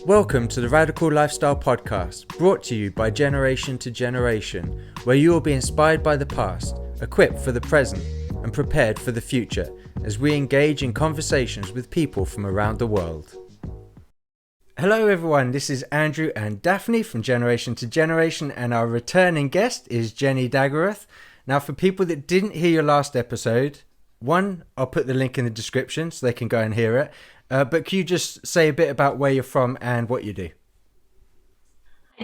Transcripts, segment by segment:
Welcome to the Radical Lifestyle Podcast, brought to you by Generation to Generation, where you will be inspired by the past, equipped for the present, and prepared for the future as we engage in conversations with people from around the world. Hello everyone, this is Andrew and Daphne from Generation to Generation, and our returning guest is Jennie Dagerath. Now, for people that didn't hear your last episode, one, I'll put the link in the description so they can go and hear it. But can you just say a bit about where you're from and what you do?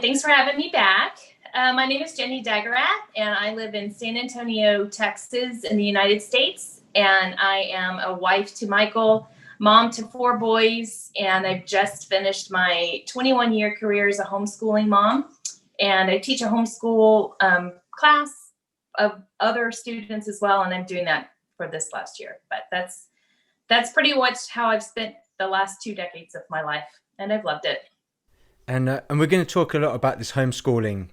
Thanks for having me back. My name is Jennie Dagerath, and I live in San Antonio, Texas, in the United States. And I am a wife to Michael, mom to 4 boys, and I've just finished my 21-year career as a homeschooling mom. And I teach a homeschool class of other students as well, and I'm doing that for this last year. But that's pretty much how I've spent the last 2 decades of my life, and I've loved it. And we're going to talk a lot about this homeschooling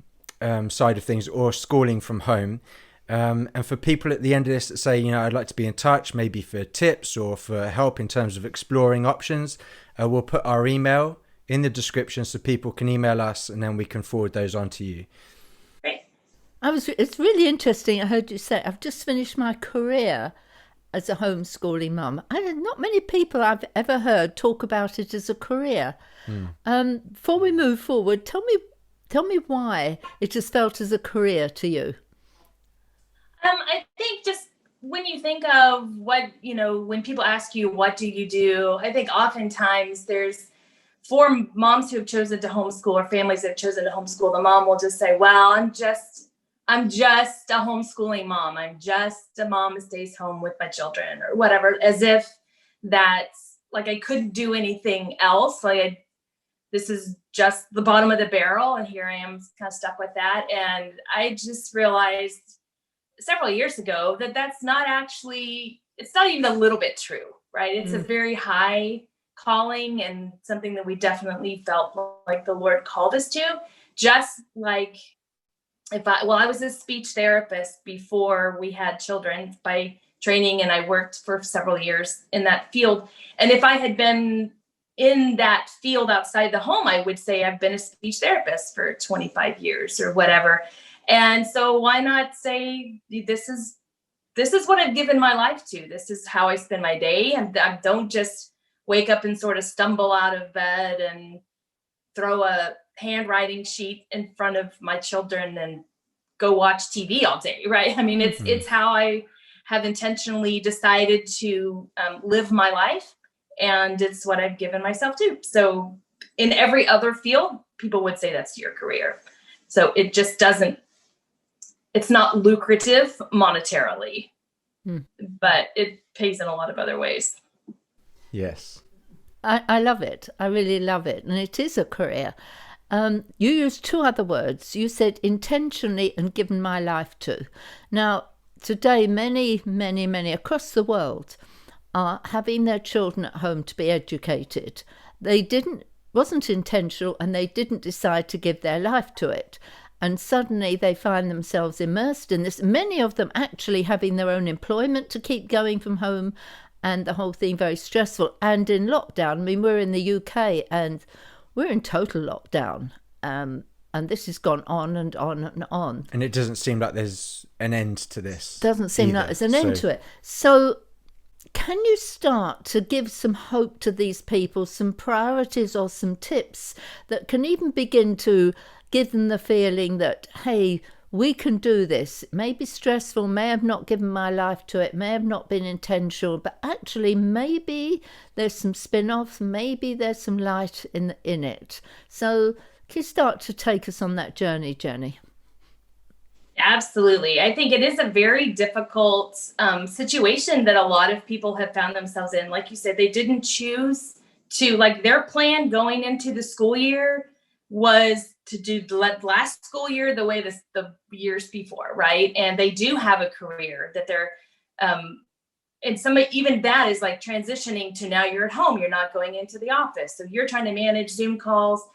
side of things, or schooling from home. And for people at the end of this that say, you know, I'd like to be in touch, maybe for tips or for help in terms of exploring options, we'll put our email in the description so people can email us, and then we can forward those on to you. Great. It's really interesting. I heard you say, I've just finished my career as a homeschooling mum. Not many people I've ever heard talk about it as a career. Before we move forward, tell me why it has felt as a career to you. I think just when you think of what, when people ask you, what do you do? I think oftentimes for moms who have chosen to homeschool, or families that have chosen to homeschool, the mom will just say, well, I'm just a homeschooling mom. I'm just a mom who stays home with my children, or whatever, as if that's like I couldn't do anything else. This is just the bottom of the barrel, and here I am kind of stuck with that. And I just realized several years ago that that's not actually, it's not even a little bit true, right? It's a very high calling, and something that we definitely felt like the Lord called us to. Just like I was a speech therapist before we had children by training, and I worked for several years in that field. And if I had been in that field outside the home, I would say I've been a speech therapist for 25 years or whatever. And so why not say, this is what I've given my life to. This is how I spend my day. And I don't just wake up and sort of stumble out of bed and throw a handwriting sheet in front of my children and go watch TV all day, right? I mean, it's how I have intentionally decided to live my life, and it's what I've given myself to. So in every other field, people would say that's your career. So it just it's not lucrative monetarily, but it pays in a lot of other ways. Yes. I love it. I really love it. And it is a career. You used 2 other words. You said intentionally and given my life to. Now, today, many, many, many across the world are having their children at home to be educated. Wasn't intentional, and they didn't decide to give their life to it. And suddenly they find themselves immersed in this. Many of them actually having their own employment to keep going from home, and the whole thing very stressful. And in lockdown, I mean, we're in the UK and we're in total lockdown. And this has gone on and on and on. And it doesn't seem like there's an end to this. Doesn't seem like there's an end to it. So can you start to give some hope to these people, some priorities or some tips that can even begin to give them the feeling that, hey, we can do this. It may be stressful, may have not given my life to it, may have not been intentional, but actually maybe there's some spin-offs, maybe there's some light in it. So can you start to take us on that journey, Jennie? Absolutely. I think it is a very difficult situation that a lot of people have found themselves in. Like you said, they didn't choose to, their plan going into the school year was to do the last school year the way the years before, right? And they do have a career that they're, and somebody, even that is like transitioning to now you're at home, you're not going into the office. So you're trying to manage Zoom calls,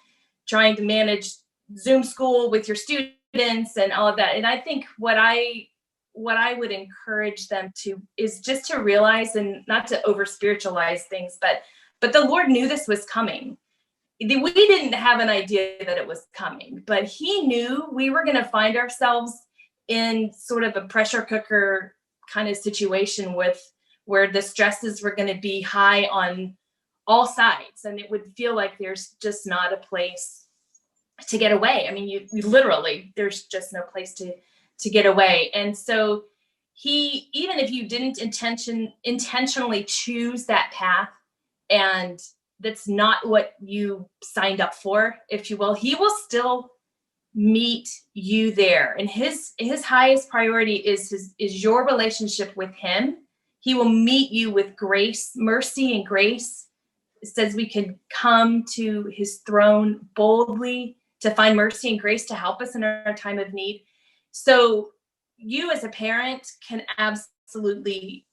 trying to manage Zoom school with your students and all of that. And I think what I would encourage them to is just to realize, and not to over spiritualize things, but the Lord knew this was coming. we didn't have an idea that it was coming, but he knew we were going to find ourselves in sort of a pressure cooker kind of situation where the stresses were going to be high on all sides. And it would feel like there's just not a place to get away. I mean, you literally, there's just no place to get away. And so he, even if you didn't intentionally choose that path, and that's not what you signed up for, if you will, he will still meet you there. And his highest priority is your relationship with him. He will meet you with grace, mercy, and grace. It says we can come to his throne boldly to find mercy and grace to help us in our time of need. So you as a parent can absolutely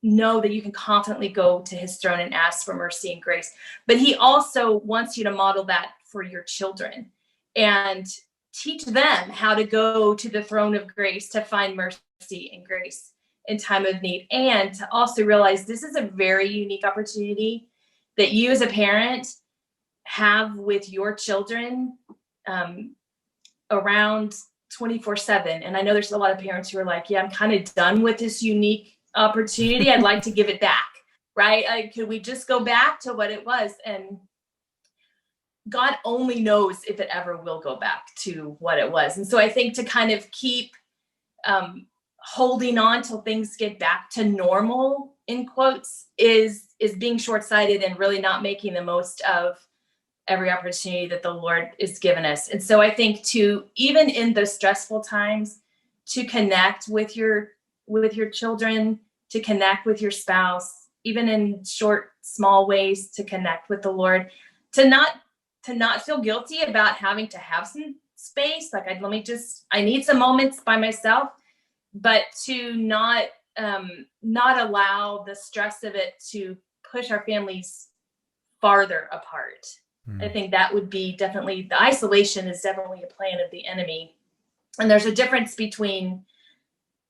know that you can confidently go to his throne and ask for mercy and grace. But he also wants you to model that for your children and teach them how to go to the throne of grace to find mercy and grace in time of need. And to also realize this is a very unique opportunity that you as a parent have with your children around 24/7. And I know there's a lot of parents who are like, yeah, I'm kind of done with this unique opportunity. I'd like to give it back, right? Like, could we just go back to what it was? And God only knows if it ever will go back to what it was. And so I think to kind of keep holding on till things get back to normal, in quotes, is being short-sighted and really not making the most of every opportunity that the Lord is given us. And so I think to, even in those stressful times, to connect with your children, to connect with your spouse, even in short, small ways, to connect with the Lord, to not feel guilty about having to have some space. Like, I need some moments by myself, but to not allow the stress of it to push our families farther apart. I think that would be definitely, the isolation is definitely a plan of the enemy. And there's a difference between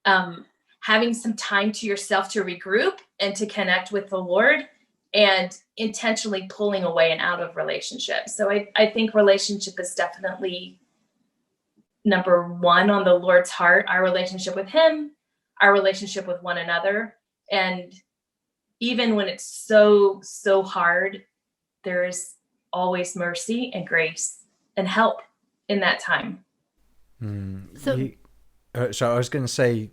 having some time to yourself to regroup and to connect with the Lord, and intentionally pulling away and out of relationships. So I think relationship is definitely number one on the Lord's heart, our relationship with him, our relationship with one another. And even when it's so hard, there's always mercy and grace and help in that time. So I was going to say,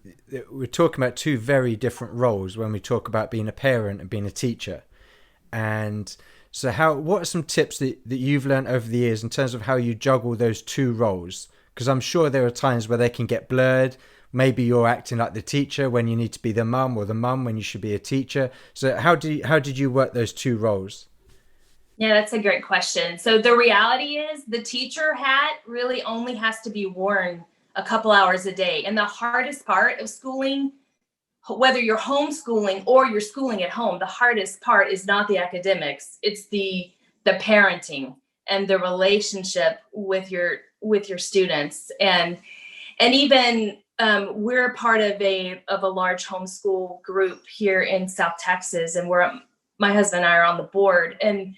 we're talking about two very different roles when we talk about being a parent and being a teacher. And so what are some tips that you've learned over the years in terms of how you juggle those two roles? Because I'm sure there are times where they can get blurred. Maybe you're acting like the teacher when you need to be the mum, or the mum when you should be a teacher. So how did you work those two roles? Yeah, that's a great question. So the reality is the teacher hat really only has to be worn a couple hours a day. And the hardest part of schooling, whether you're homeschooling or you're schooling at home, the hardest part is not the academics. It's the parenting and the relationship with your students. And even we're part of a large homeschool group here in South Texas, and my husband and I are on the board, and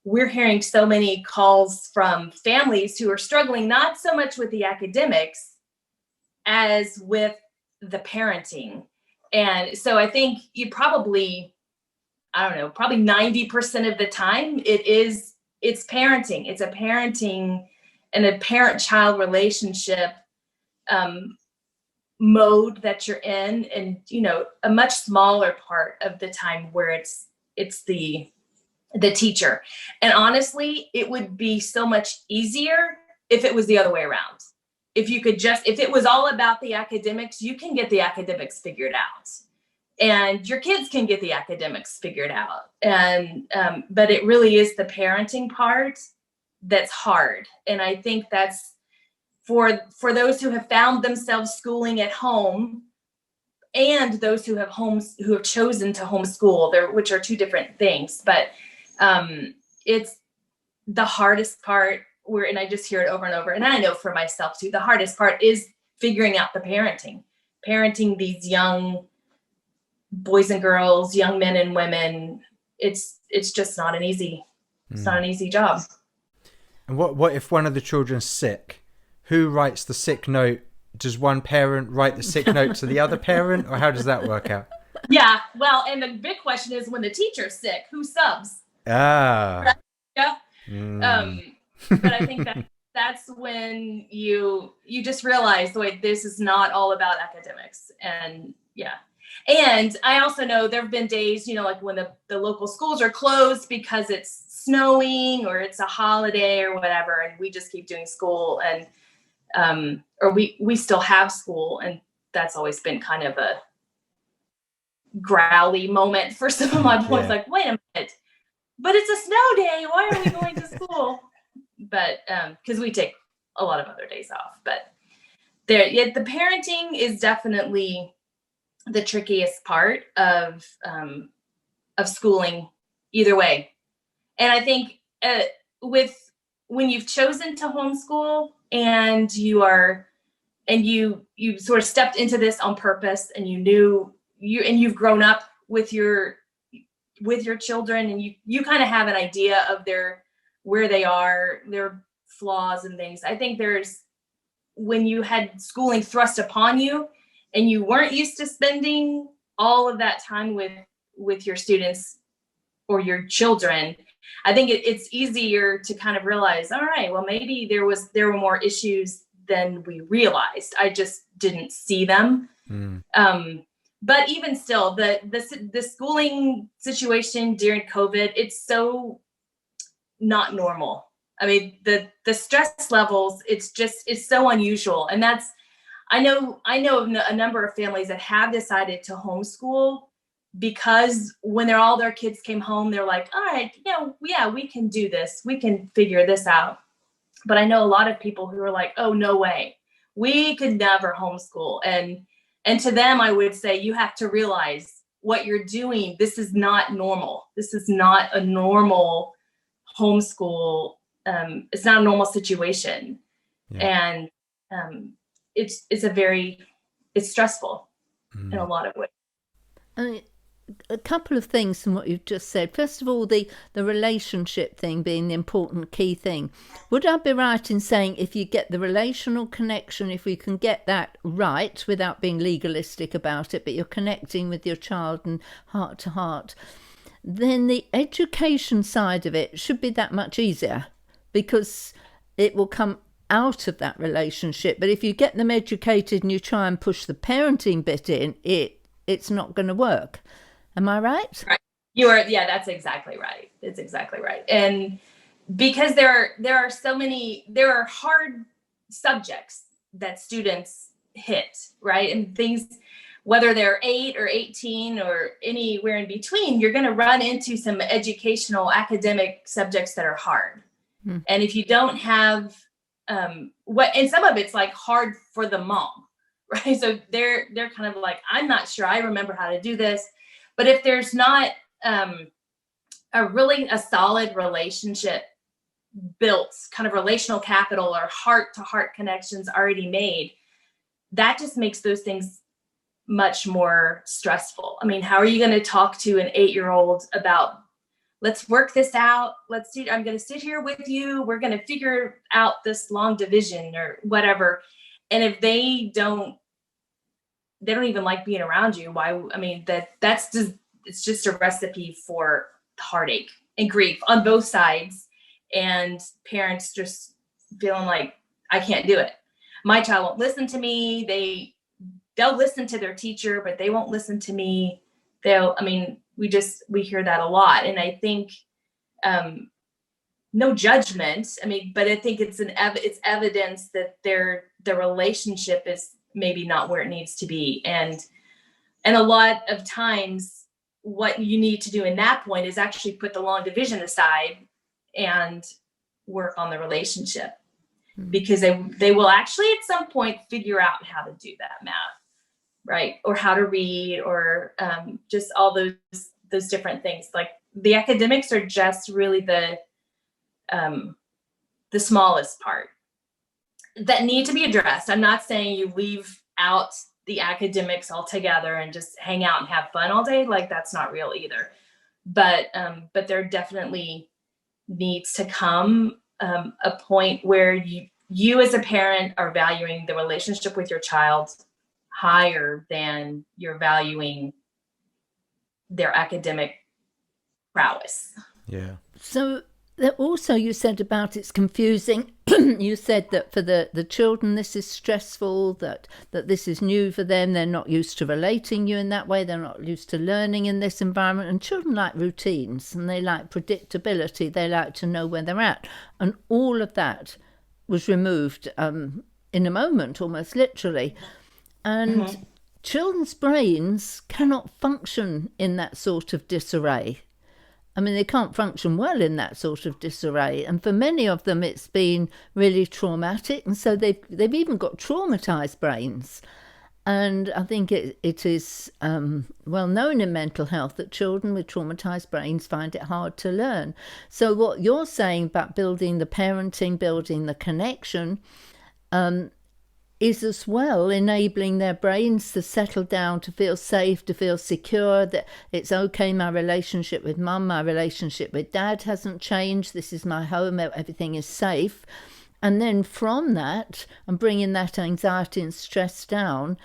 we're hearing so many calls from families who are struggling not so much with the academics as with the parenting. And so I think you probably 90% of the time it's parenting. It's a parenting and a parent-child relationship mode that you're in, and a much smaller part of the time where it's the teacher. And honestly, it would be so much easier if it was the other way around. If it was all about the academics, you can get the academics figured out, and your kids can get the academics figured out. And but it really is the parenting part that's hard. And I think that's for those who have found themselves schooling at home, and those who have chosen to homeschool, which are two different things. But it's the hardest part, and I just hear it over and over, and I know for myself too, the hardest part is figuring out the parenting these young boys and girls, young men and women. It's just not an easy It's not an easy job. And what if one of the children's sick? Who writes the sick note? Does one parent write the sick note to the other parent, or how does that work out? Yeah, well, and the big question is, when the teacher's sick, who subs? Ah. Yeah. But I think that's when you just realize, wait, this is not all about academics. And yeah. And I also know there have been days, like when the local schools are closed because it's snowing or it's a holiday or whatever, and we just keep doing school, and or we still have school, and that's always been kind of a growly moment for some of my boys. Like, wait a minute, but it's a snow day, why are we going to school? But because we take a lot of other days off. But the parenting is definitely the trickiest part of schooling either way. And I think when you've chosen to homeschool and you sort of stepped into this on purpose, and you've grown up with your children, and you kind of have an idea of where they are, their flaws and things. I think when you had schooling thrust upon you and you weren't used to spending all of that time with your students or your children, I think it's easier to kind of realize, all right, well, maybe there were more issues than we realized. I just didn't see them. But even still, the schooling situation during COVID, it's so not normal. I mean, the stress levels, it's so unusual. And I know a number of families that have decided to homeschool because when all their kids came home, they're like, all right, yeah, we can do this. We can figure this out. But I know a lot of people who are like, oh, no way. We could never homeschool. And to them, I would say, you have to realize what you're doing. This is not normal. This is not a normal homeschool. It's not a normal situation. Yeah. And it's stressful in a lot of ways. And a couple of things from what you've just said. First of all, the relationship thing being the important key thing. Would I be right in saying if you get the relational connection, if we can get that right without being legalistic about it, but you're connecting with your child and heart to heart, then the education side of it should be that much easier because it will come out of that relationship. But if you get them educated and you try and push the parenting bit in, it's not going to work. Am I right? Right. You are. Yeah, that's exactly right. It's exactly right. And because there are hard subjects that students hit, right? And things, whether they're 8 or 18 or anywhere in between, you're going to run into some educational academic subjects that are hard. And if you don't have and some of it's like hard for the mom, right? So they're kind of like, I'm not sure I remember how to do this. But if there's not a solid relationship built, kind of relational capital or heart-to-heart connections already made, that just makes those things much more stressful. I mean, how are you going to talk to an 8-year-old about, let's work this out. I'm going to sit here with you. We're going to figure out this long division or whatever. And if they don't even like being around you. Why? I mean, it's just a recipe for heartache and grief on both sides, and parents just feeling like, I can't do it. My child won't listen to me. They'll listen to their teacher, but they won't listen to me. We hear that a lot. And I think, no judgment. I mean, but I think it's evidence that the relationship is maybe not where it needs to be. And a lot of times what you need to do in that point is actually put the long division aside and work on the relationship, because they will actually at some point figure out how to do that math, right? Or how to read, or just all those different things. Like the academics are just really the smallest part that need to be addressed. I'm not saying you leave out the academics altogether and just hang out and have fun all day. Like that's not real either. But they're definitely needs to come, a point where you as a parent are valuing the relationship with your child higher than you're valuing their academic prowess. Yeah. So also you said about it's confusing. You said that for the children this is stressful, that this is new for them. They're not used to relating you in that way. They're not used to learning in this environment. And children like routines and they like predictability. They like to know where they're at. And all of that was removed in a moment, almost literally. And children's brains cannot function in that sort of disarray. I mean, they can't function well in that sort of disarray. And for many of them, it's been really traumatic. And so they've even got traumatized brains. And I think it is well known in mental health that children with traumatized brains find it hard to learn. So what you're saying about building the parenting, building the connection, is as well enabling their brains to settle down, to feel safe, to feel secure, that it's okay, my relationship with mum, my relationship with dad hasn't changed, this is my home, everything is safe. And then from that, and bringing that anxiety and stress down,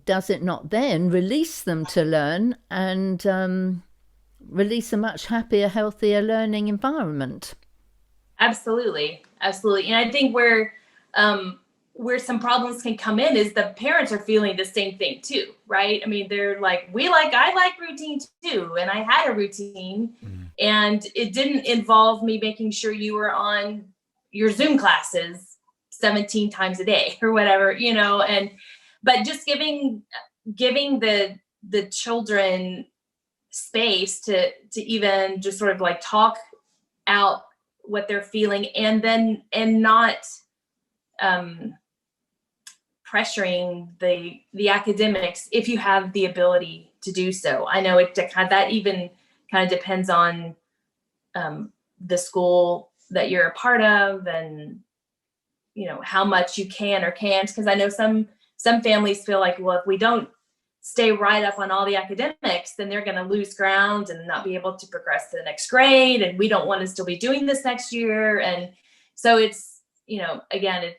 does it not then release them to learn and release a much happier, healthier learning environment? Absolutely. And I think where some problems can come in is the parents are feeling the same thing too, right? I mean, they're like, I like routine too. And I had a routine and it didn't involve me making sure you were on your Zoom classes 17 times a day or whatever, but just giving the children space to even just sort of like talk out what they're feeling and not pressuring the academics if you have the ability to do so. I know that even kind of depends on the school that you're a part of and how much you can or can't, because I know some families feel like, well, if we don't stay right up on all the academics, then they're going to lose ground and not be able to progress to the next grade, and we don't want to still be doing this next year. And so it's again,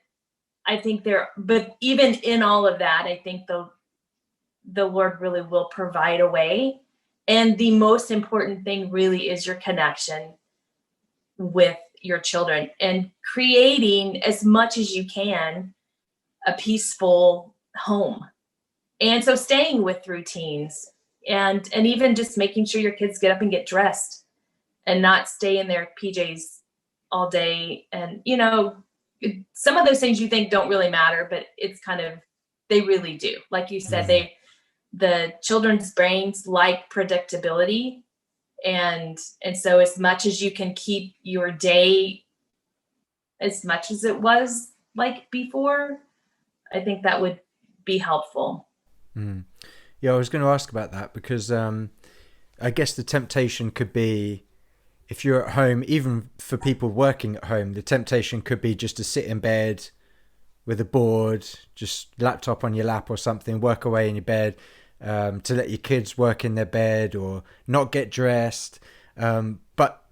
I think but even in all of that, I think the Lord really will provide a way. And the most important thing really is your connection with your children and creating as much as you can a peaceful home. And so staying with routines and even just making sure your kids get up and get dressed and not stay in their PJs all day. And, some of those things you think don't really matter, but it's kind of, they really do. Like you said, the children's brains like predictability. And so as much as you can keep your day as much as it was like before, I think that would be helpful. Yeah, I was going to ask about that because I guess the temptation could be, if you're at home, even for people working at home, the temptation could be just to sit in bed with a board, just laptop on your lap or something, work away in your bed, to let your kids work in their bed or not get dressed. But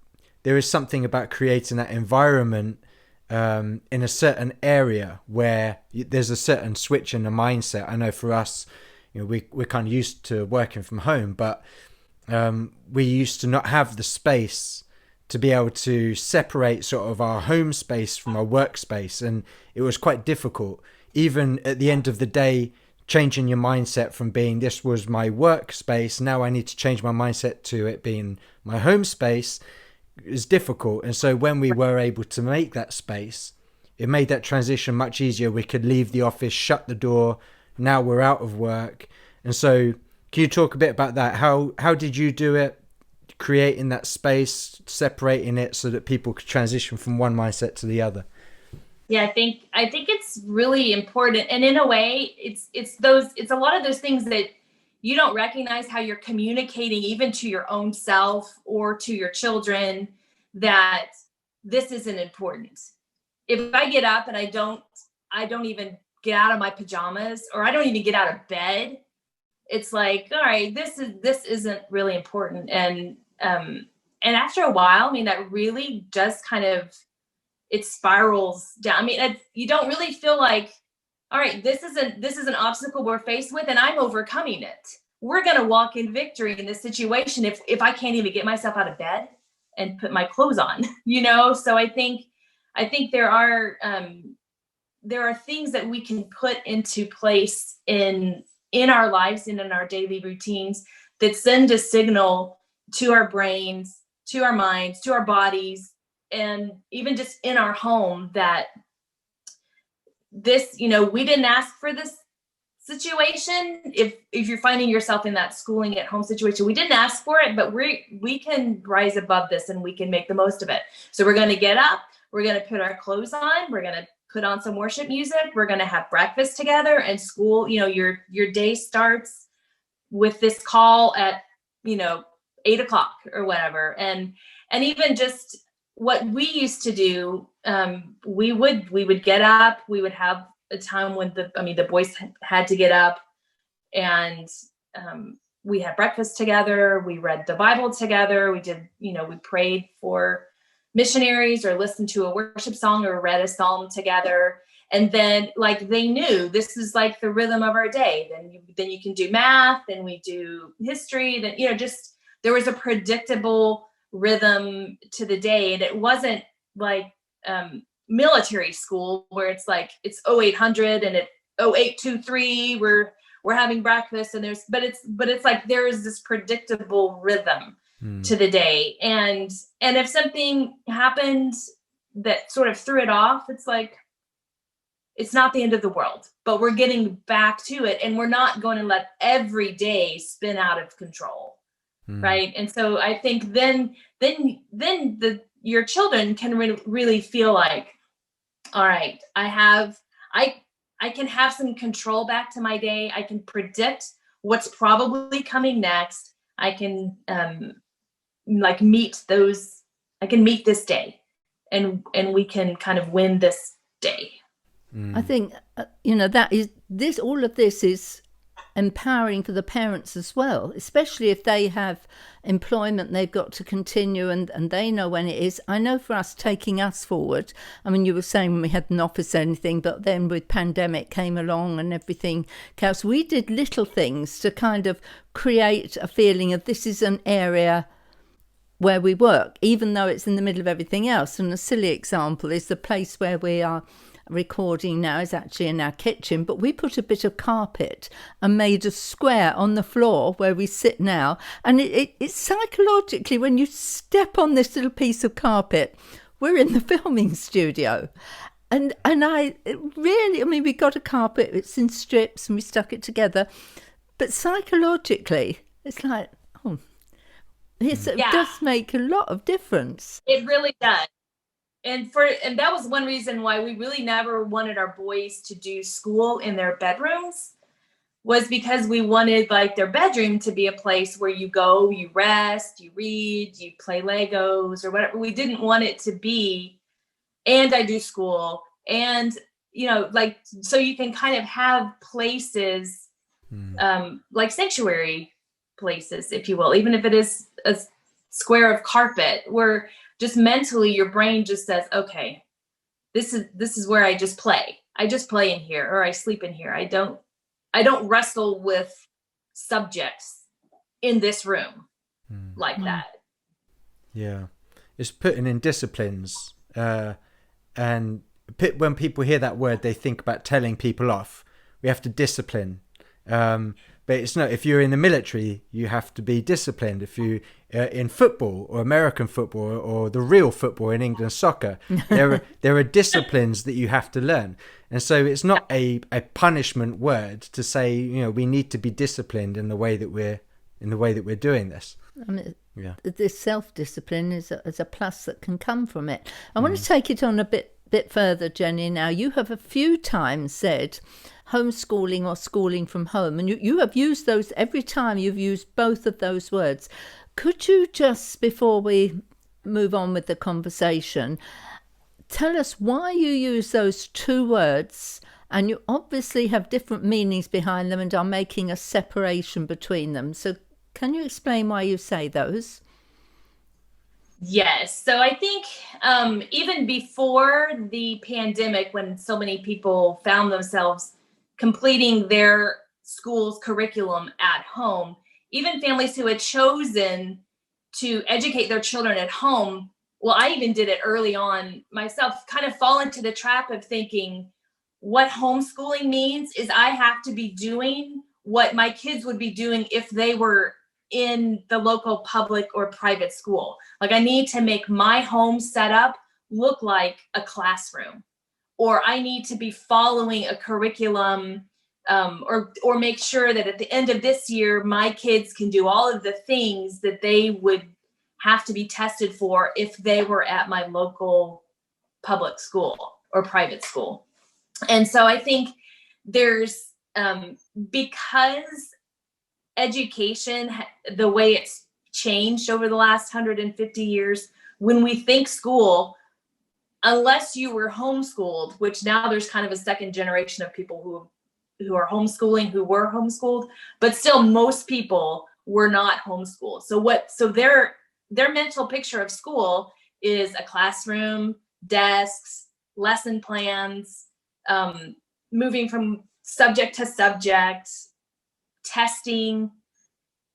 there is something about creating that environment in a certain area where there's a certain switch in the mindset. I know for us, we're kind of used to working from home, but we used to not have the space to be able to separate sort of our home space from our workspace. And it was quite difficult, even at the end of the day, changing your mindset from being, this was my workspace, now I need to change my mindset to it being my home space, is difficult. And so when we were able to make that space, it made that transition much easier. We could leave the office, shut the door. Now we're out of work. And so can you talk a bit about that? How did you do it? Creating that space, separating it so that people could transition from one mindset to the other. Yeah, I think it's really important. And in a way, it's a lot of those things that you don't recognize how you're communicating even to your own self or to your children that this isn't important. If I get up and I don't even get out of my pajamas or I don't even get out of bed, it's like, all right, this isn't really important. And after a while, I mean, that really just kind of, it spirals down. I mean, you don't really feel like, all right, this is an obstacle we're faced with and I'm overcoming it. We're going to walk in victory in this situation if I can't even get myself out of bed and put my clothes on, So I think there are things that we can put into place in our lives and in our daily routines that send a signal to our brains, to our minds, to our bodies, and even just in our home that this, we didn't ask for this situation. If you're finding yourself in that schooling at home situation, we didn't ask for it, but we can rise above this and we can make the most of it. So we're going to get up, we're going to put our clothes on, we're going to put on some worship music, we're going to have breakfast together, and school, your day starts with this call at 8:00 or whatever. And even just what we used to do, we would get up, we would have a time when the boys had to get up, and we had breakfast together, we read the Bible together, we did, we prayed for missionaries or listened to a worship song or read a psalm together. And then they knew this is like the rhythm of our day. Then you can do math, then we do history, then, just there was a predictable rhythm to the day. And it wasn't like military school where it's like it's 0800 and at 0823 we're having breakfast, and but it's like there is this predictable rhythm to the day. And if something happened that sort of threw it off, it's like it's not the end of the world, but we're getting back to it, and we're not going to let every day spin out of control. Right. And so I think then your children can really feel like, all right, I can have some control back to my day. I can predict what's probably coming next. I can meet this day, and we can kind of win this day. I think, that is this, all of this is empowering for the parents as well, especially if they have employment they've got to continue and they know when it is. I know for us, taking us forward, I mean, you were saying when we had an office or anything, but then with pandemic came along and everything else, we did little things to kind of create a feeling of this is an area where we work, even though it's in the middle of everything else. And a silly example is the place where we are recording now is actually in our kitchen, but we put a bit of carpet and made a square on the floor where we sit now, and it's psychologically, when you step on this little piece of carpet, we're in the filming studio. And we got a carpet, it's in strips and we stuck it together, but psychologically it's like, it does make a lot of difference. It really does. And that was one reason why we really never wanted our boys to do school in their bedrooms, was because we wanted their bedroom to be a place where you go, you rest, you read, you play Legos or whatever. We didn't want it to be, and I do school, and so you can kind of have places like sanctuary places, if you will, even if it is a square of carpet, where just mentally your brain just says, okay, this is where I just play. I just play in here, or I sleep in here. I don't wrestle with subjects in this room like that. Yeah. It's putting in disciplines. And when people hear that word, they think about telling people off. We have to discipline. But it's not. If you're in the military, you have to be disciplined. If you in football or American football or the real football in England soccer, there are disciplines that you have to learn. And so it's not a punishment word to say, we need to be disciplined in the way that we're doing this. I mean, this self-discipline is a plus that can come from it. I want to take it on a bit further, Jennie. Now, you have a few times said homeschooling or schooling from home, and you have used those every time. You've used both of those words. Could you just, before we move on with the conversation, tell us why you use those two words? And you obviously have different meanings behind them and are making a separation between them. So can you explain why you say those? Yes. So I think even before the pandemic, when so many people found themselves completing their school's curriculum at home, even families who had chosen to educate their children at home, well, I even did it early on myself, kind of fall into the trap of thinking what homeschooling means is I have to be doing what my kids would be doing if they were in the local public or private school. Like I need to make my home setup look like a classroom, or I need to be following a curriculum, or make sure that at the end of this year, my kids can do all of the things that they would have to be tested for if they were at my local public school or private school. And so I think there's, because education, the way it's changed over the last 150 years, when we think school, unless you were homeschooled, which now there's kind of a second generation of people who are homeschooling, who were homeschooled, but still most people were not homeschooled. So their mental picture of school is a classroom, desks, lesson plans, moving from subject to subject, testing,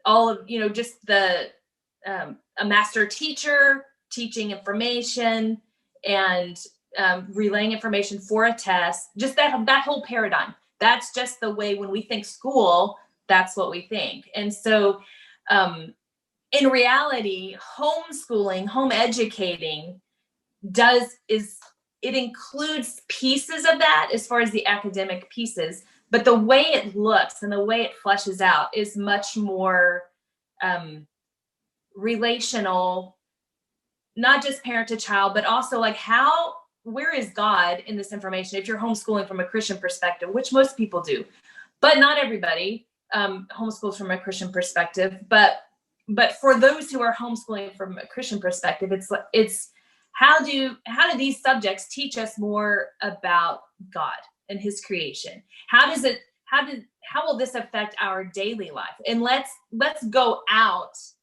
all of, just the a master teacher teaching information and relaying information for a test, just that whole paradigm. That's just the way, when we think school, that's what we think. And so in reality, homeschooling, home educating it includes pieces of that as far as the academic pieces, but the way it looks and the way it fleshes out is much more relational, not just parent to child, but also like where is God in this information? If you're homeschooling from a Christian perspective, which most people do, but not everybody homeschools from a Christian perspective. But for those who are homeschooling from a Christian perspective, it's how do these subjects teach us more about God and his creation? How will this affect our daily life? And let's go outside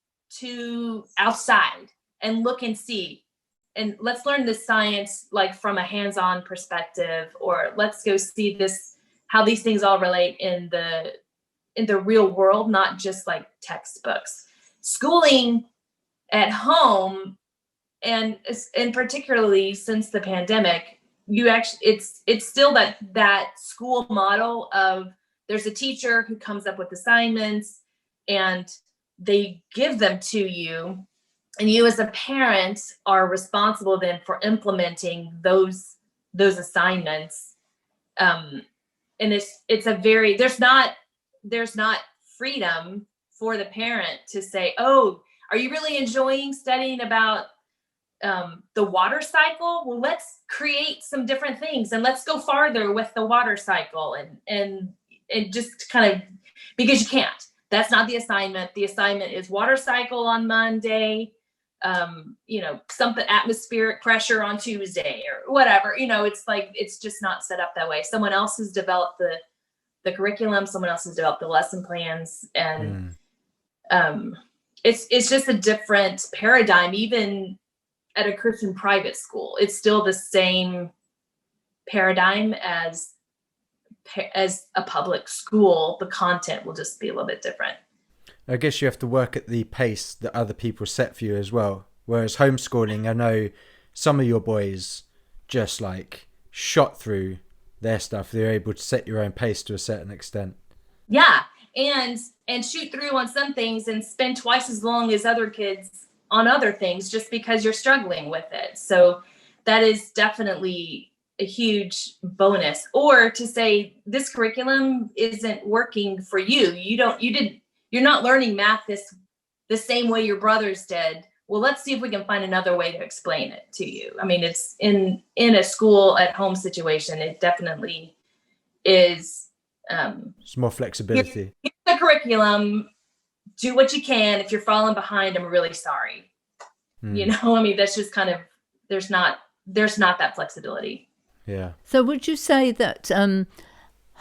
and look and see, and let's learn the science like from a hands-on perspective, or let's go see how these things all relate in the real world, not just like textbooks. Schooling at home, and particularly since the pandemic, it's still that school model of there's a teacher who comes up with assignments and they give them to you, and you as a parent are responsible then for implementing those assignments. And it's a very, there's not freedom for the parent to say, oh, are you really enjoying studying about the water cycle? Well, let's create some different things and let's go farther with the water cycle, and just kind of, because you can't. That's not the assignment. The assignment is water cycle on Monday, something atmospheric pressure on Tuesday or whatever. It's like, it's just not set up that way. Someone else has developed the curriculum, someone else has developed the lesson plans, and it's just a different paradigm. Even at a Christian private school, it's still the same paradigm as a public school. The content will just be a little bit different. I guess you have to work at the pace that other people set for you as well. Whereas homeschooling, I know some of your boys just like shot through their stuff. They're able to set your own pace to a certain extent. Yeah, and shoot through on some things and spend twice as long as other kids on other things just because you're struggling with it. So that is definitely a huge bonus. Or to say this curriculum isn't working for you. You're not learning math the same way your brothers did. Well, let's see if we can find another way to explain it to you. I mean, it's in a school at home situation, it definitely is. It's more flexibility. Here's the curriculum. Do what you can. If you're falling behind, I'm really sorry. I mean, that's just kind of, there's not that flexibility. Yeah. So would you say that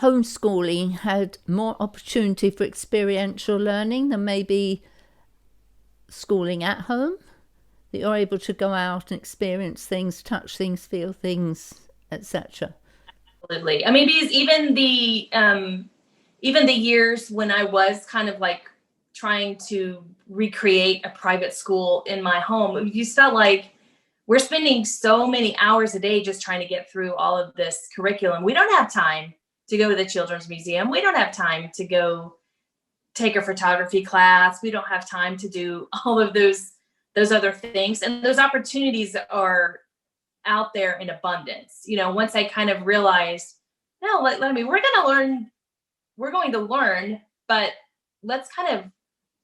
homeschooling had more opportunity for experiential learning than maybe schooling at home? that you're able to go out and experience things, touch things, feel things, etc. Absolutely. I mean, because even the years when I was kind of like trying to recreate a private school in my home, you felt like we're spending so many hours a day just trying to get through all of this curriculum. We don't have time to go to the Children's Museum. We don't have time to go take a photography class. We don't have time to do all of those other things. And those opportunities are out there in abundance. You know, once I kind of realized, no, we're going to learn, but let's kind of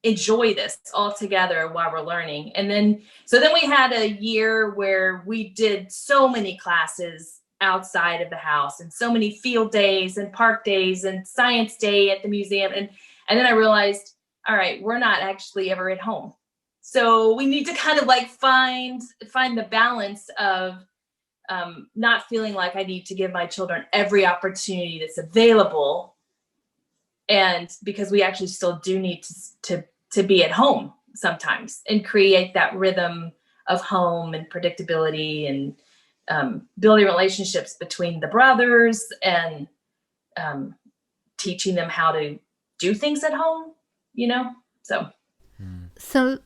enjoy this all together while we're learning. And then we had a year where we did so many classes outside of the house and so many field days and park days and science day at the museum. And then I realized, all right, we're not actually ever at home. So we need to kind of like find the balance of not feeling like I need to give my children every opportunity that's available. And because we actually still do need to be at home sometimes and create that rhythm of home and predictability and building relationships between the brothers and teaching them how to do things at home, you know? So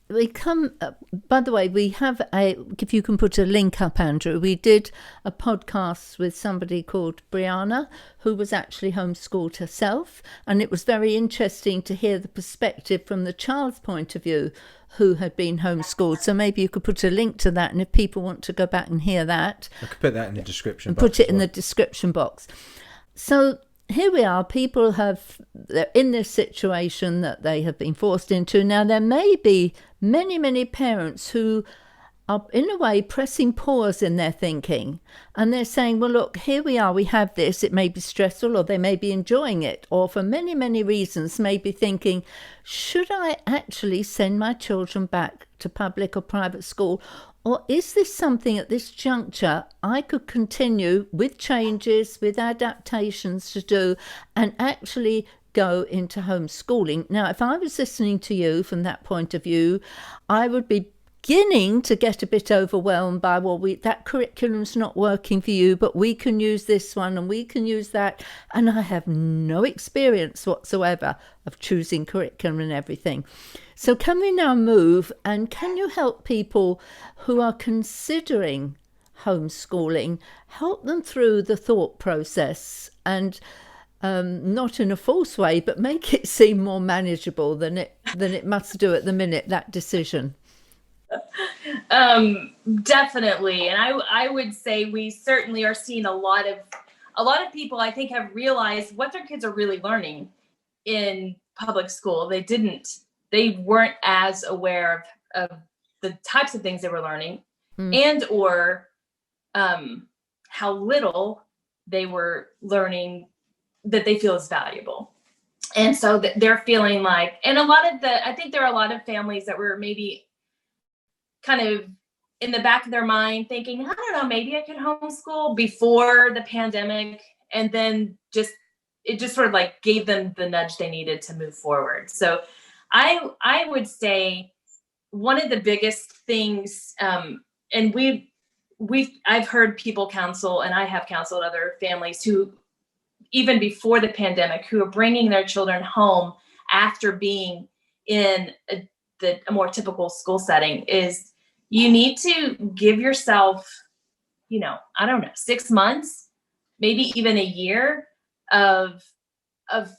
we come, by the way, we have if you can put a link up, Andrew, we did a podcast with somebody called Bryanna, who was actually homeschooled herself. And it was very interesting to hear the perspective from the child's point of view who had been homeschooled. So maybe you could put a link to that. And if people want to go back and hear that, I could put that in the description box. Put it in the description box. So here we are, they're in this situation that they have been forced into. Now, there may be many, many parents who are in a way pressing pause in their thinking, and they're saying, well, look, here we are, we have this, it may be stressful, or they may be enjoying it, or for many, many reasons may be thinking, should I actually send my children back to public or private school? Or is this something at this juncture I could continue with changes, with adaptations to do, and actually go into homeschooling? Now, if I was listening to you from that point of view, I would be beginning to get a bit overwhelmed by, well, that curriculum's not working for you, but we can use this one and we can use that. And I have no experience whatsoever of choosing curriculum and everything. So can we now move, and can you help people who are considering homeschooling, help them through the thought process, and not in a false way, but make it seem more manageable than it must do at the minute, that decision? Definitely. And I would say we certainly are seeing a lot of people, I think, have realized what their kids are really learning in public school. They weren't as aware of the types of things they were learning and or how little they were learning that they feel is valuable. And so they're feeling like, and I think there are a lot of families that were maybe kind of in the back of their mind thinking, I don't know, maybe I could homeschool before the pandemic. And then it just sort of like gave them the nudge they needed to move forward. So I would say one of the biggest things, and I've heard people counsel, and I have counseled other families who, even before the pandemic, who are bringing their children home after being in a more typical school setting, is you need to give yourself, 6 months, maybe even a year of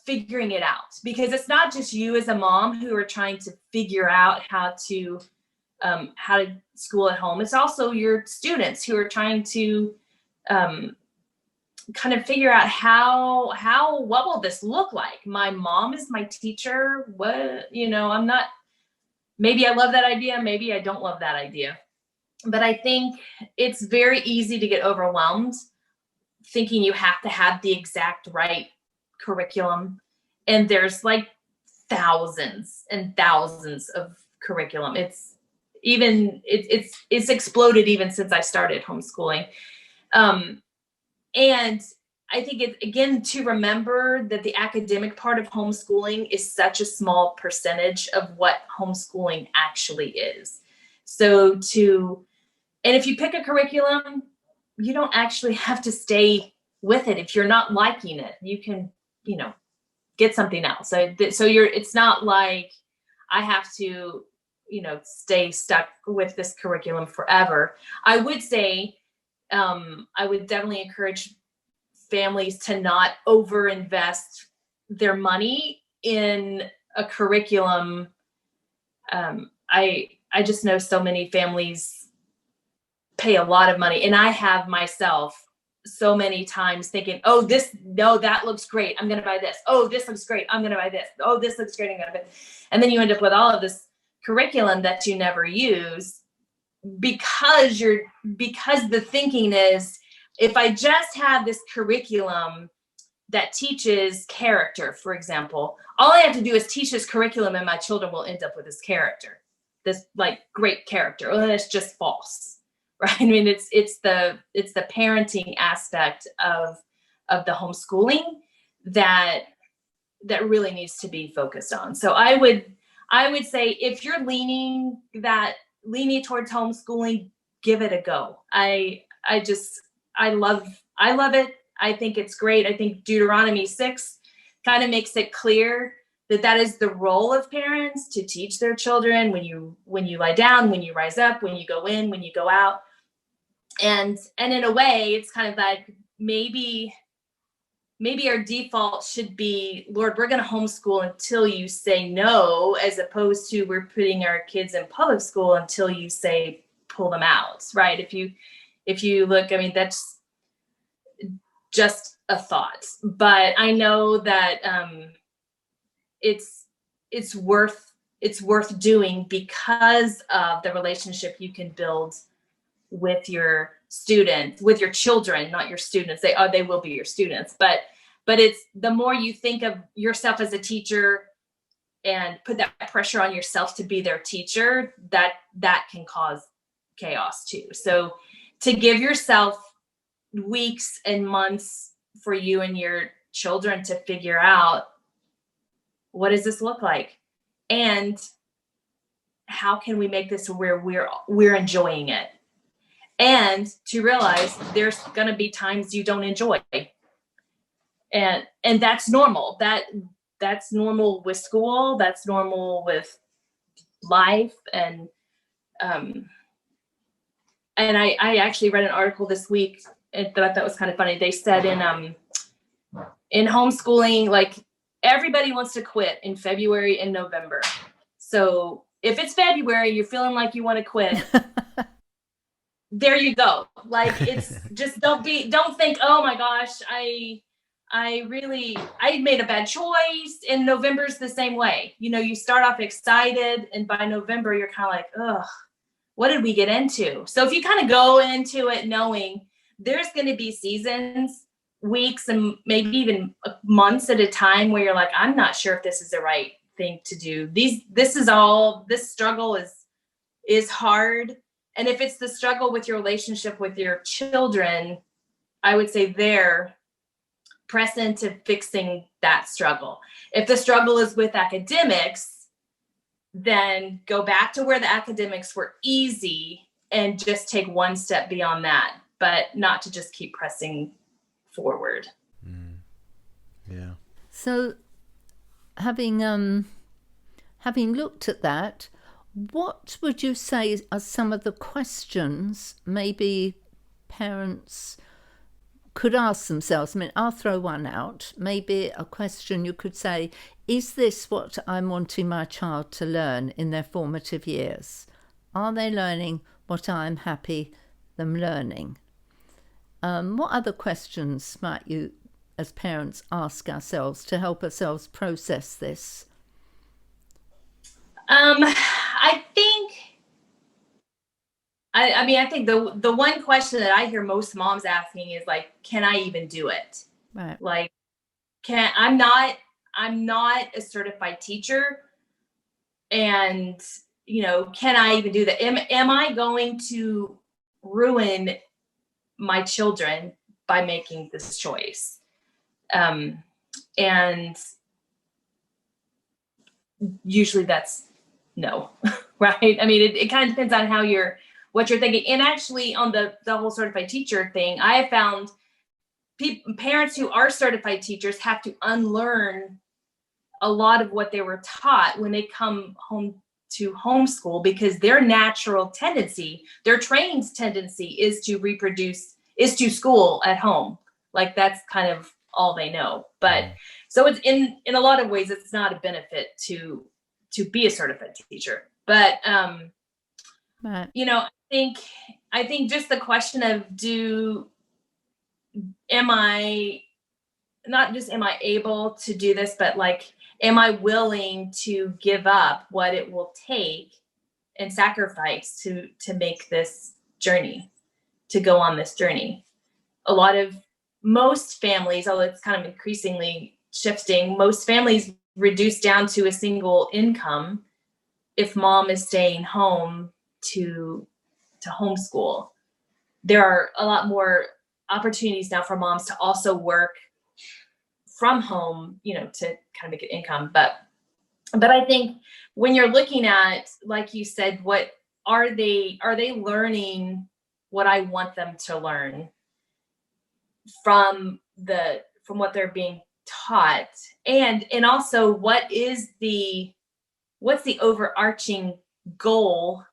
figuring it out, because it's not just you as a mom who are trying to figure out how to school at home. It's also your students who are trying to kind of figure out what will this look like? My mom is my teacher. I'm not, maybe I love that idea. Maybe I don't love that idea. But I think it's very easy to get overwhelmed thinking you have to have the exact right curriculum. And there's like thousands and thousands of curriculum. It's exploded even since I started homeschooling. And I think it's, again, to remember that the academic part of homeschooling is such a small percentage of what homeschooling actually is. And if you pick a curriculum, you don't actually have to stay with it. If you're not liking it, you can, get something else. So it's not like I have to, stay stuck with this curriculum forever. I would say, I would definitely encourage families to not overinvest their money in a curriculum. I just know so many families pay a lot of money, and I have myself so many times thinking, that looks great, I'm going to buy this. Oh, this looks great, I'm going to buy this. Oh, this looks great, I'm going to buy this. And then you end up with all of this curriculum that you never use because the thinking is, if I just have this curriculum that teaches character, for example, all I have to do is teach this curriculum and my children will end up with this character, this like great character. Well, that's just false, right? I mean, it's the parenting aspect of the homeschooling that really needs to be focused on. So I would say, if you're leaning towards homeschooling, give it a go. I love it. I think it's great. I think Deuteronomy 6 kind of makes it clear that is the role of parents, to teach their children when you lie down, when you rise up, when you go in, when you go out. And in a way, it's kind of like maybe our default should be, Lord, we're going to homeschool until you say no, as opposed to we're putting our kids in public school until you say pull them out, right? If you look, I mean, that's just a thought, but I know that it's worth doing because of the relationship you can build with your students, with your children, not your students. They will be your students, but it's the more you think of yourself as a teacher and put that pressure on yourself to be their teacher, that can cause chaos too. So to give yourself weeks and months for you and your children to figure out, what does this look like, and how can we make this where we're enjoying it, and to realize there's going to be times you don't enjoy, and that's normal. That's normal with school, that's normal with life. And I actually read an article this week that I thought was kind of funny. They said in homeschooling, like, everybody wants to quit in February and November. So if it's February, you're feeling like you want to quit, there you go. Like, it's just, don't think, oh my gosh, I made a bad choice. And November's the same way. You start off excited, and by November you're kind of like, ugh, what did we get into? So if you kind of go into it knowing there's going to be seasons, weeks, and maybe even months at a time where you're like, I'm not sure if this is the right thing to do. This struggle is hard. And if it's the struggle with your relationship with your children, I would say press into fixing that struggle. If the struggle is with academics, then go back to where the academics were easy and just take one step beyond that, but not to just keep pressing forward. Yeah. So having looked at that, what would you say are some of the questions maybe parents could ask themselves? I mean, I'll throw one out. Maybe a question you could say, is this what I'm wanting my child to learn in their formative years? Are they learning what I'm happy them learning? What other questions might you, as parents, ask ourselves to help ourselves process this? I think the one question that I hear most moms asking is like, can I even do it? Right. Like, I'm not a certified teacher, and can I even do that? Am I going to ruin my children by making this choice? And usually that's no, right? I mean, it kind of depends on what you're thinking. And actually on the whole certified teacher thing, I have found parents who are certified teachers have to unlearn a lot of what they were taught when they come home to homeschool, because their natural tendency, their trained tendency is to school at home. Like that's kind of all they know. But so it's in a lot of ways, it's not a benefit to be a certified teacher. But, right. I think just the question of am I able to do this, but like, am I willing to give up what it will take and sacrifice to make this journey, to go on this journey? Most families, although it's kind of increasingly shifting, most families reduce down to a single income if mom is staying home to homeschool. There are a lot more opportunities now for moms to also work from home, to kind of make an income. But I think when you're looking at, like you said, what are they learning what I want them to learn from what they're being taught, and also what's the overarching goal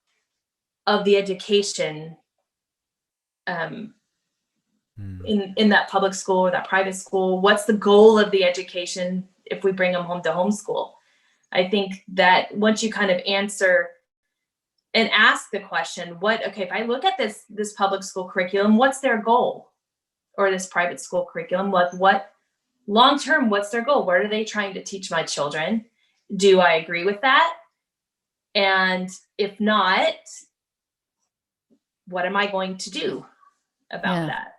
of the education in that public school or that private school? What's the goal of the education if we bring them home to homeschool? I think that once you kind of answer and ask the question, if I look at this public school curriculum, what's their goal? Or this private school curriculum, what long-term, what's their goal? What are they trying to teach my children? Do I agree with that? And if not, what am I going to do about that?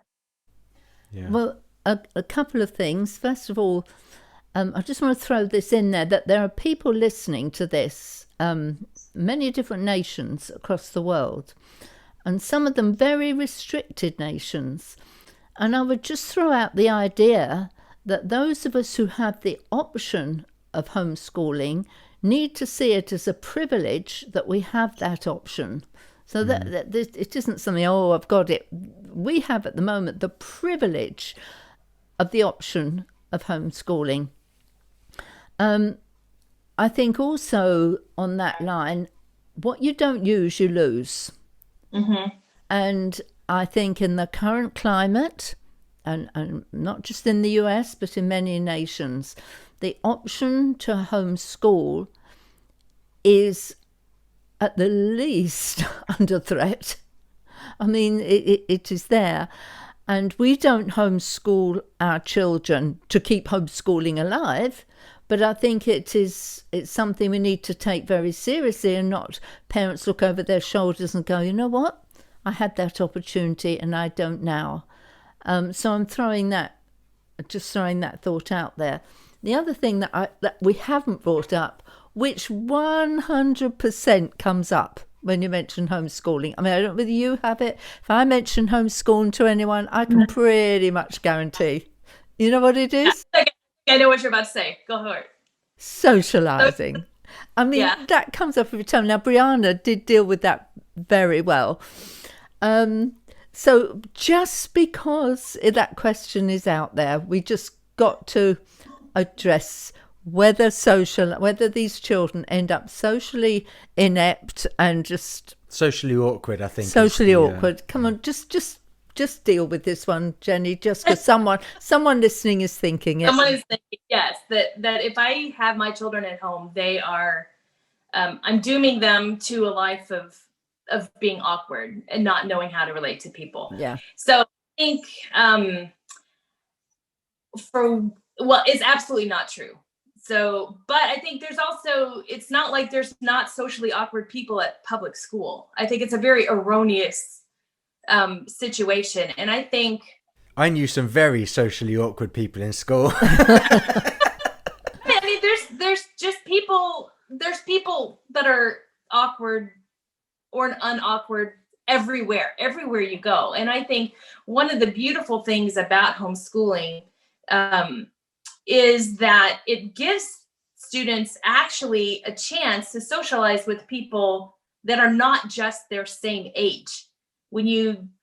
Yeah. Well, a couple of things. First of all, I just want to throw this in there, that there are people listening to this, many different nations across the world, and some of them very restricted nations. And I would just throw out the idea that those of us who have the option of homeschooling need to see it as a privilege that we have that option. So that it isn't something, I've got it. We have at the moment the privilege of the option of homeschooling. I think also on that line, what you don't use, you lose. Mm-hmm. And I think in the current climate, and not just in the US, but in many nations, the option to homeschool is at the least under threat. I mean, it is there. And we don't homeschool our children to keep homeschooling alive, but I think it's something we need to take very seriously, and not parents look over their shoulders and go, you know what? I had that opportunity and I don't now. So I'm throwing that thought out there. The other thing that we haven't brought up, which 100% comes up when you mention homeschooling. I mean, I don't know whether you have it. If I mention homeschooling to anyone, I can pretty much guarantee. You know what it is? I know what you're about to say. Go for it. Socializing. I mean, that comes up every time. Now, Bryanna did deal with that very well. So just because that question is out there, we just got to address whether these children end up socially inept and just socially awkward. I think awkward. Come on, just deal with this one, Jennie. Just because someone listening is thinking it. Someone is thinking, yes, that if I have my children at home, they are, I'm dooming them to a life of being awkward and not knowing how to relate to people. Yeah. So I think it's absolutely not true. So, but I think there's also, it's not like there's not socially awkward people at public school. I think it's a very erroneous situation. And I think I knew some very socially awkward people in school. I mean, there's just people that are awkward or unawkward everywhere you go. And I think one of the beautiful things about homeschooling is that it gives students actually a chance to socialize with people that are not just their same age. When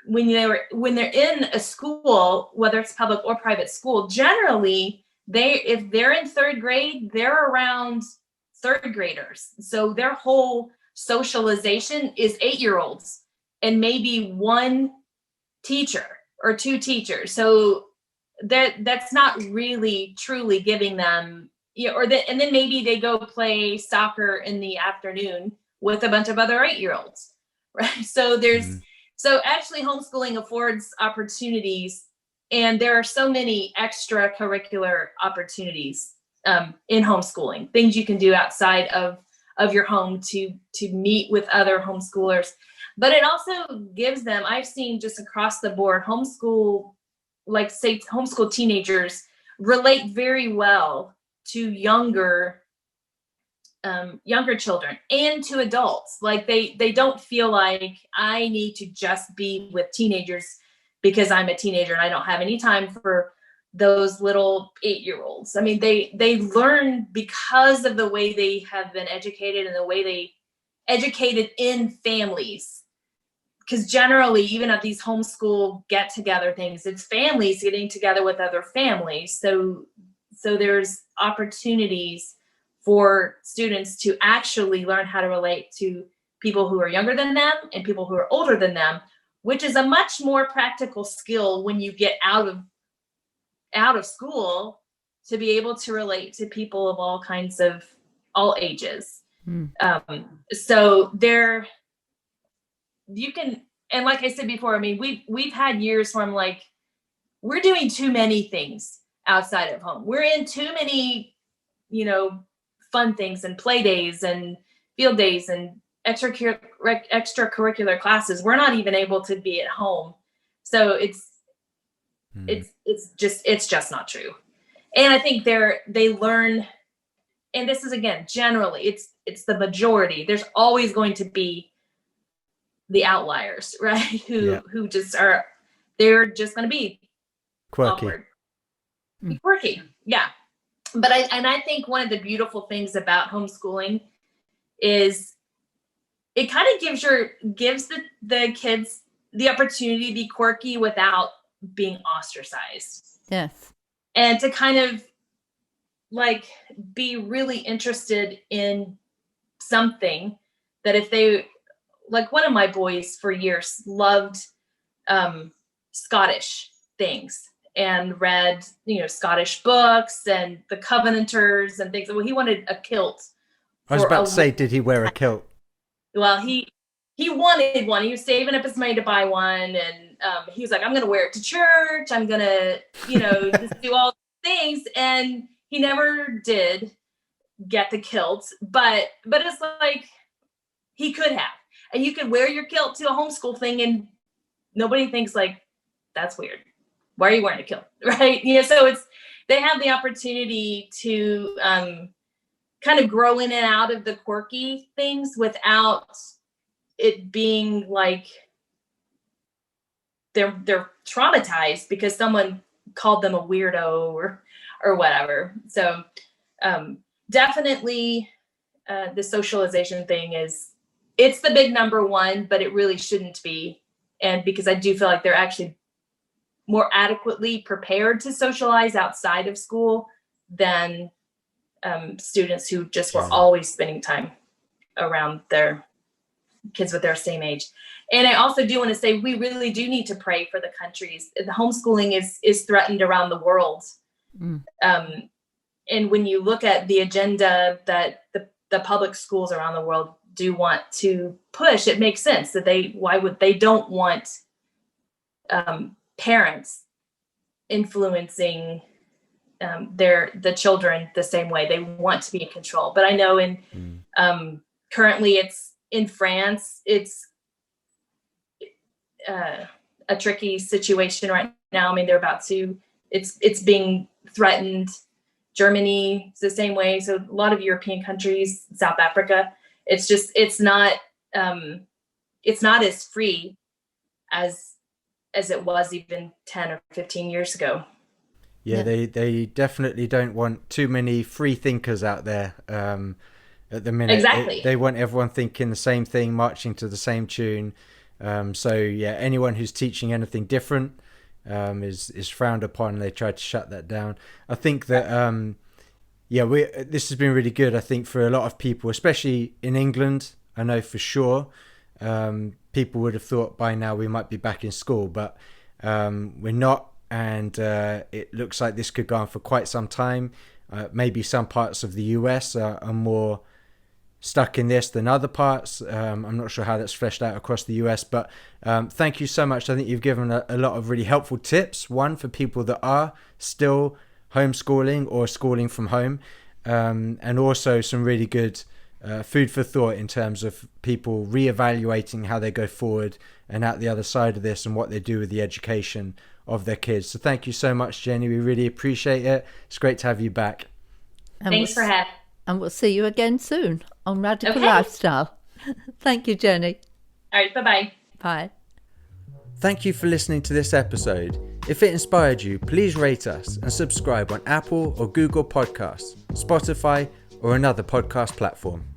they're in a school, whether it's public or private school, generally if they're in third grade, they're around third graders. So their whole socialization is 8-year-olds and maybe one teacher or two teachers. So that's not really truly giving them, and then maybe they go play soccer in the afternoon with a bunch of other 8-year-olds, right? So so actually homeschooling affords opportunities, and there are so many extracurricular opportunities in homeschooling, things you can do outside of your home to meet with other homeschoolers. But it also gives them, I've seen just across the board, homeschool teenagers relate very well to younger children and to adults. Like they don't feel like I need to just be with teenagers because I'm a teenager and I don't have any time for those little 8-year-olds. I mean, they learn because of the way they have been educated and the way they educated in families. Because generally, even at these homeschool get-together things, it's families getting together with other families. So there's opportunities for students to actually learn how to relate to people who are younger than them and people who are older than them, which is a much more practical skill when you get out of school, to be able to relate to people of all ages. So there, you can, and like I said before, I mean, we've had years where I'm like, we're doing too many things outside of home. We're in too many, fun things and play days and field days and extracurricular classes. We're not even able to be at home. So it's just not true. And I think they learn, and this is, again, generally it's the majority. There's always going to be the outliers, right? Who just are, they're just going to be quirky. Awkward. Quirky. Yeah. But I think one of the beautiful things about homeschooling is it kind of gives the kids the opportunity to be quirky without being ostracized. Yes. And to kind of like be really interested in something that if they, like one of my boys for years loved Scottish things and read, Scottish books and the Covenanters and things. Well, he wanted a kilt. I was about to say, did he wear a kilt? Well, he wanted one. He was saving up his money to buy one. And he was like, I'm going to wear it to church. I'm going to, just do all things. And he never did get the kilt, but it's like he could have. And you could wear your kilt to a homeschool thing and nobody thinks like, that's weird. Why are you wearing a kilt? Right? So they have the opportunity to kind of grow in and out of the quirky things without it being like they're traumatized because someone called them a weirdo or whatever. So definitely the socialization thing it's the big number one, but it really shouldn't be. And because I do feel like they're actually more adequately prepared to socialize outside of school than students who just were always spending time around their kids with their same age. And I also do want to say, we really do need to pray for the countries. The homeschooling is threatened around the world. And when you look at the agenda that the public schools around the world do want to push, it makes sense that they don't want parents influencing the children the same way. They want to be in control. But I know currently it's in France, it's a tricky situation right now. I mean, they're about to, it's being threatened. Germany is the same way. So a lot of European countries, South Africa, it's not as free as it was even 10 or 15 years ago. They definitely don't want too many free thinkers out there at the minute. Exactly. They want everyone thinking the same thing, marching to the same tune. Anyone who's teaching anything different is frowned upon, and they try to shut that down. I think that this has been really good. I think for a lot of people, especially in England, I know for sure, people would have thought by now we might be back in school, but we're not, and it looks like this could go on for quite some time. Maybe some parts of the US are more stuck in this than other parts. I'm not sure how that's fleshed out across the US, but thank you so much. I think you've given a lot of really helpful tips. One, for people that are still homeschooling or schooling from home, and also some really good food for thought in terms of people reevaluating how they go forward and out the other side of this and what they do with the education of their kids. So thank you so much, Jennie. We really appreciate it. It's great to have you back. Thanks for having me. And we'll see you again soon on Radical Lifestyle. Thank you, Jennie. All right, bye-bye. Bye. Thank you for listening to this episode. If it inspired you, please rate us and subscribe on Apple or Google Podcasts, Spotify, or another podcast platform.